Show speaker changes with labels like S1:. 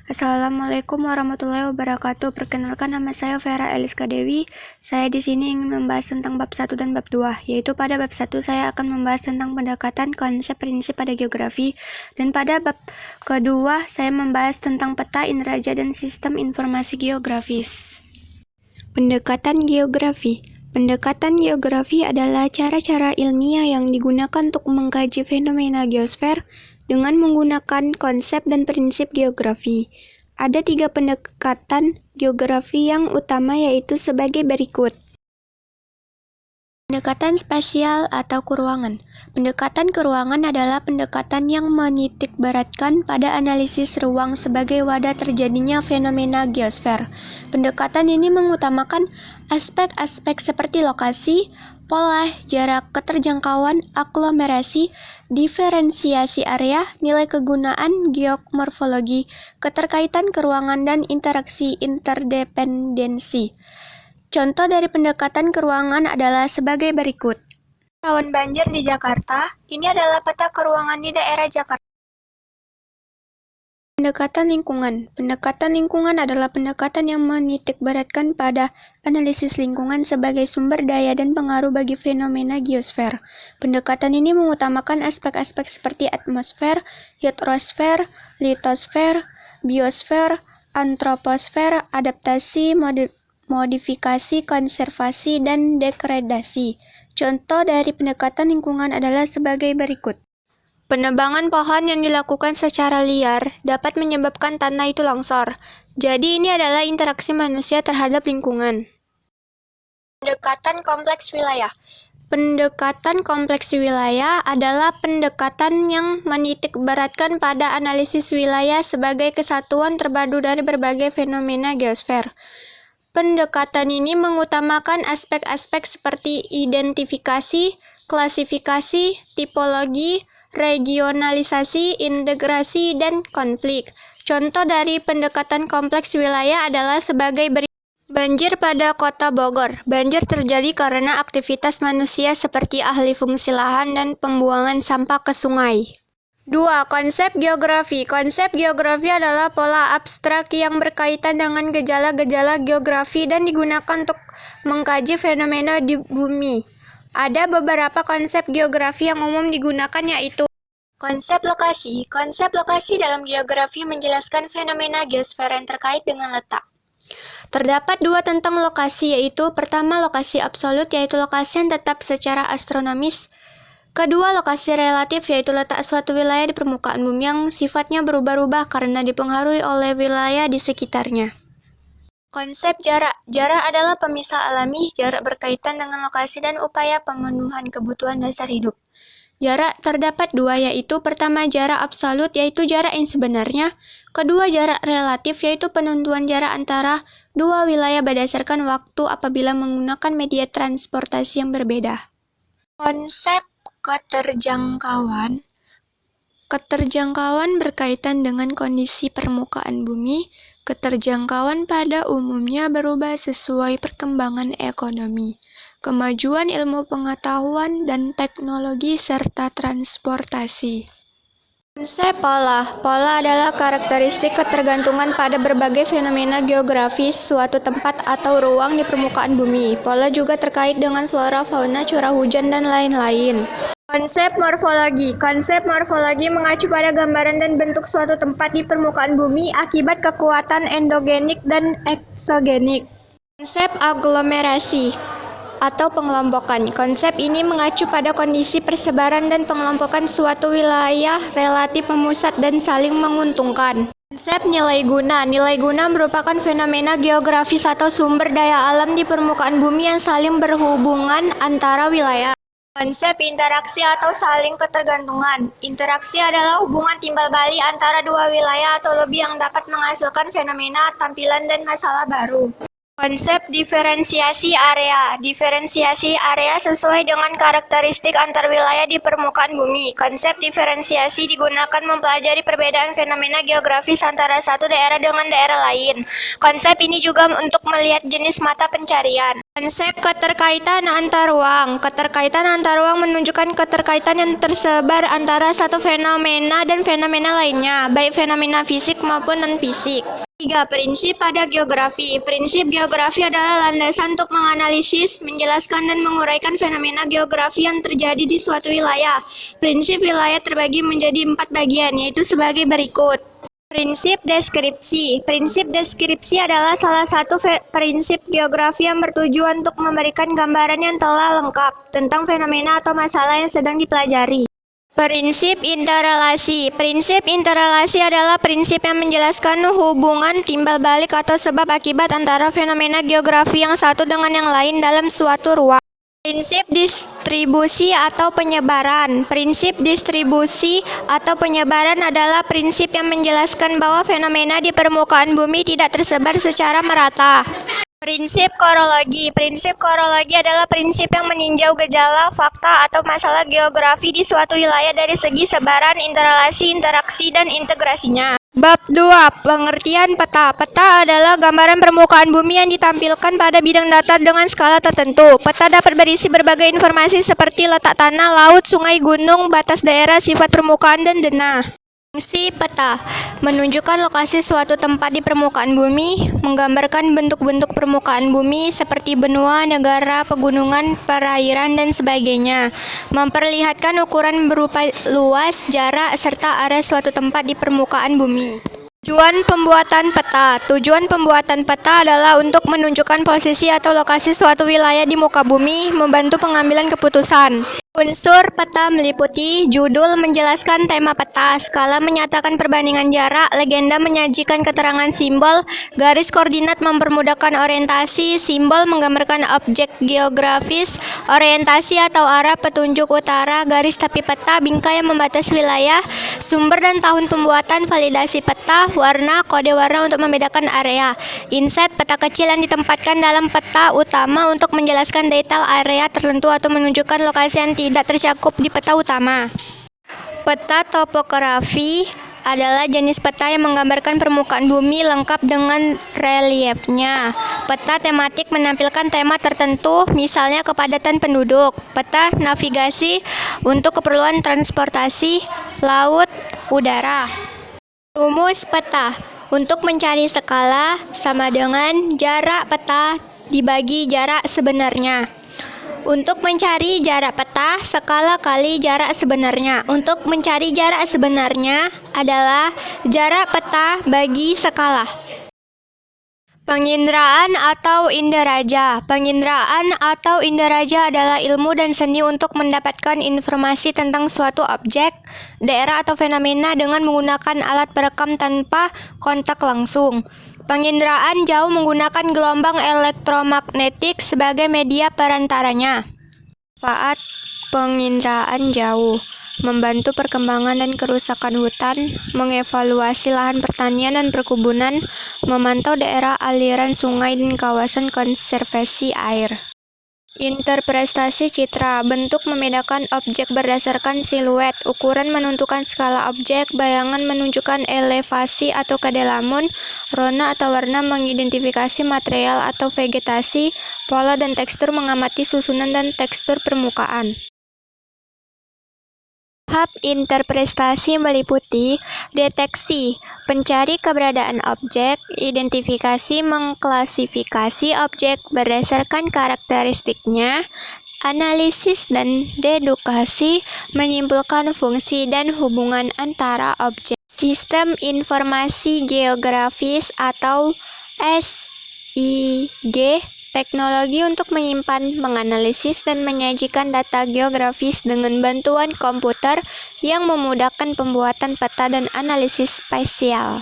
S1: Assalamualaikum warahmatullahi wabarakatuh. Perkenalkan, nama saya Vera Eliska Dewi. Saya di sini ingin membahas tentang bab 1 dan bab 2, yaitu pada bab 1 saya akan membahas tentang pendekatan konsep prinsip pada geografi, dan pada bab kedua saya membahas tentang peta, inderaja, dan sistem informasi geografis. Pendekatan geografi. Pendekatan geografi adalah cara-cara ilmiah yang digunakan untuk mengkaji fenomena geosfer dengan menggunakan konsep dan prinsip geografi. Ada 3 pendekatan geografi yang utama, yaitu sebagai berikut. Pendekatan spasial atau keruangan. Pendekatan keruangan adalah pendekatan yang menitikberatkan pada analisis ruang sebagai wadah terjadinya fenomena geosfer. Pendekatan ini mengutamakan aspek-aspek seperti lokasi, pola, jarak, keterjangkauan, aglomerasi, diferensiasi area, nilai kegunaan, geomorfologi, keterkaitan keruangan, dan interaksi interdependensi. Contoh dari pendekatan keruangan adalah sebagai berikut. Rawan banjir di Jakarta. Ini adalah peta keruangan di daerah Jakarta. Pendekatan lingkungan. Pendekatan lingkungan adalah pendekatan yang menitikberatkan pada analisis lingkungan sebagai sumber daya dan pengaruh bagi fenomena geosfer. Pendekatan ini mengutamakan aspek-aspek seperti atmosfer, hidrosfer, litosfer, biosfer, antroposfer, adaptasi, modifikasi, konservasi, dan degradasi. Contoh dari pendekatan lingkungan adalah sebagai berikut. Penebangan pohon yang dilakukan secara liar dapat menyebabkan tanah itu longsor. Jadi ini adalah interaksi manusia terhadap lingkungan. Pendekatan kompleks wilayah. Pendekatan kompleks wilayah adalah pendekatan yang menitikberatkan pada analisis wilayah sebagai kesatuan terpadu dari berbagai fenomena geosfer. Pendekatan ini mengutamakan aspek-aspek seperti identifikasi, klasifikasi, tipologi, regionalisasi, integrasi, dan konflik. Contoh dari pendekatan kompleks wilayah adalah sebagai berikut. Banjir pada Kota Bogor. Banjir terjadi karena aktivitas manusia seperti alih fungsi lahan dan pembuangan sampah ke sungai. 2. Konsep geografi. Konsep geografi adalah pola abstrak yang berkaitan dengan gejala-gejala geografi dan digunakan untuk mengkaji fenomena di bumi. Ada beberapa konsep geografi yang umum digunakan, yaitu konsep lokasi. Konsep lokasi dalam geografi menjelaskan fenomena geosfer yang terkait dengan letak. Terdapat 2 tentang lokasi, yaitu pertama lokasi absolut, yaitu lokasi yang tetap secara astronomis. Kedua, lokasi relatif, yaitu letak suatu wilayah di permukaan bumi yang sifatnya berubah-ubah karena dipengaruhi oleh wilayah di sekitarnya. Konsep jarak. Jarak adalah pemisah alami. Jarak berkaitan dengan lokasi dan upaya pemenuhan kebutuhan dasar hidup. Jarak terdapat 2, yaitu pertama jarak absolut, yaitu jarak yang sebenarnya. Kedua, jarak relatif, yaitu penentuan jarak antara 2 wilayah berdasarkan waktu apabila menggunakan media transportasi yang berbeda. Konsep keterjangkauan. Keterjangkauan berkaitan dengan kondisi permukaan bumi. Keterjangkauan pada umumnya berubah sesuai perkembangan ekonomi, kemajuan ilmu pengetahuan dan teknologi, serta transportasi. Konsep pola. Pola adalah karakteristik ketergantungan pada berbagai fenomena geografis suatu tempat atau ruang di permukaan bumi. Pola juga terkait dengan flora, fauna, curah hujan, dan lain-lain. Konsep morfologi. Konsep morfologi mengacu pada gambaran dan bentuk suatu tempat di permukaan bumi akibat kekuatan endogenik dan eksogenik. Konsep aglomerasi atau pengelompokan. Konsep ini mengacu pada kondisi persebaran dan pengelompokan suatu wilayah relatif memusat dan saling menguntungkan. Konsep nilai guna. Nilai guna merupakan fenomena geografis atau sumber daya alam di permukaan bumi yang saling berhubungan antara wilayah. Konsep interaksi atau saling ketergantungan. Interaksi adalah hubungan timbal balik antara 2 wilayah atau lebih yang dapat menghasilkan fenomena, tampilan, dan masalah baru. Konsep diferensiasi area. Diferensiasi area sesuai dengan karakteristik antar wilayah di permukaan bumi. Konsep diferensiasi digunakan mempelajari perbedaan fenomena geografis antara satu daerah dengan daerah lain. Konsep ini juga untuk melihat jenis mata pencarian. Konsep keterkaitan antar ruang. Keterkaitan antar ruang menunjukkan keterkaitan yang tersebar antara satu fenomena dan fenomena lainnya, baik fenomena fisik maupun non-fisik. 3. Prinsip pada geografi. Prinsip geografi adalah landasan untuk menganalisis, menjelaskan, dan menguraikan fenomena geografi yang terjadi di suatu wilayah. Prinsip wilayah terbagi menjadi 4 bagian, yaitu sebagai berikut. Prinsip deskripsi. Prinsip deskripsi adalah salah satu prinsip geografi yang bertujuan untuk memberikan gambaran yang telah lengkap tentang fenomena atau masalah yang sedang dipelajari. Prinsip interrelasi. Prinsip interrelasi adalah prinsip yang menjelaskan hubungan timbal balik atau sebab akibat antara fenomena geografi yang satu dengan yang lain dalam suatu ruang. Prinsip distribusi atau penyebaran. Prinsip distribusi atau penyebaran adalah prinsip yang menjelaskan bahwa fenomena di permukaan bumi tidak tersebar secara merata. Prinsip korologi. Prinsip korologi adalah prinsip yang meninjau gejala, fakta, atau masalah geografi di suatu wilayah dari segi sebaran, interrelasi, interaksi, dan integrasinya. Bab 2. Pengertian peta. Peta adalah gambaran permukaan bumi yang ditampilkan pada bidang datar dengan skala tertentu. Peta dapat berisi berbagai informasi seperti letak tanah, laut, sungai, gunung, batas daerah, sifat permukaan, dan denah. Fungsi peta menunjukkan lokasi suatu tempat di permukaan bumi, menggambarkan bentuk-bentuk permukaan bumi seperti benua, negara, pegunungan, perairan, dan sebagainya. Memperlihatkan ukuran berupa luas, jarak, serta area suatu tempat di permukaan bumi. Tujuan pembuatan peta. Tujuan pembuatan peta adalah untuk menunjukkan posisi atau lokasi suatu wilayah di muka bumi, membantu pengambilan keputusan. Unsur peta meliputi judul menjelaskan tema peta, skala menyatakan perbandingan jarak, legenda menyajikan keterangan simbol, garis koordinat mempermudahkan orientasi, simbol menggambarkan objek geografis, orientasi atau arah petunjuk utara, garis tepi peta, bingkai yang membatasi wilayah, sumber dan tahun pembuatan, validasi peta, warna, kode warna untuk membedakan area, inset peta kecil yang ditempatkan dalam peta utama untuk menjelaskan detail area tertentu atau menunjukkan lokasi yang tidak tercakup di peta utama. Peta topografi adalah jenis peta yang menggambarkan permukaan bumi lengkap dengan reliefnya. Peta tematik menampilkan tema tertentu, misalnya kepadatan penduduk. Peta navigasi untuk keperluan transportasi, laut, udara. Rumus peta. Untuk mencari skala sama dengan jarak peta dibagi jarak sebenarnya. Untuk mencari jarak peta, skala kali jarak sebenarnya. Untuk mencari jarak sebenarnya adalah jarak peta bagi skala. Penginderaan atau inderaja. Penginderaan atau inderaja adalah ilmu dan seni untuk mendapatkan informasi tentang suatu objek, daerah atau fenomena dengan menggunakan alat perekam tanpa kontak langsung. Penginderaan jauh menggunakan gelombang elektromagnetik sebagai media perantaranya. Manfaat penginderaan jauh: membantu perkembangan dan kerusakan hutan, mengevaluasi lahan pertanian dan perkebunan, memantau daerah aliran sungai dan kawasan konservasi air. Interpretasi citra. Bentuk membedakan objek berdasarkan siluet, ukuran menentukan skala objek, bayangan menunjukkan elevasi atau kedalaman, rona atau warna mengidentifikasi material atau vegetasi, pola dan tekstur mengamati susunan dan tekstur permukaan. Tahap interpretasi meliputi deteksi, mencari keberadaan objek, identifikasi, mengklasifikasi objek berdasarkan karakteristiknya, analisis dan dedukasi, menyimpulkan fungsi dan hubungan antara objek. Sistem informasi geografis atau SIG, teknologi untuk menyimpan, menganalisis, dan menyajikan data geografis dengan bantuan komputer yang memudahkan pembuatan peta dan analisis spasial.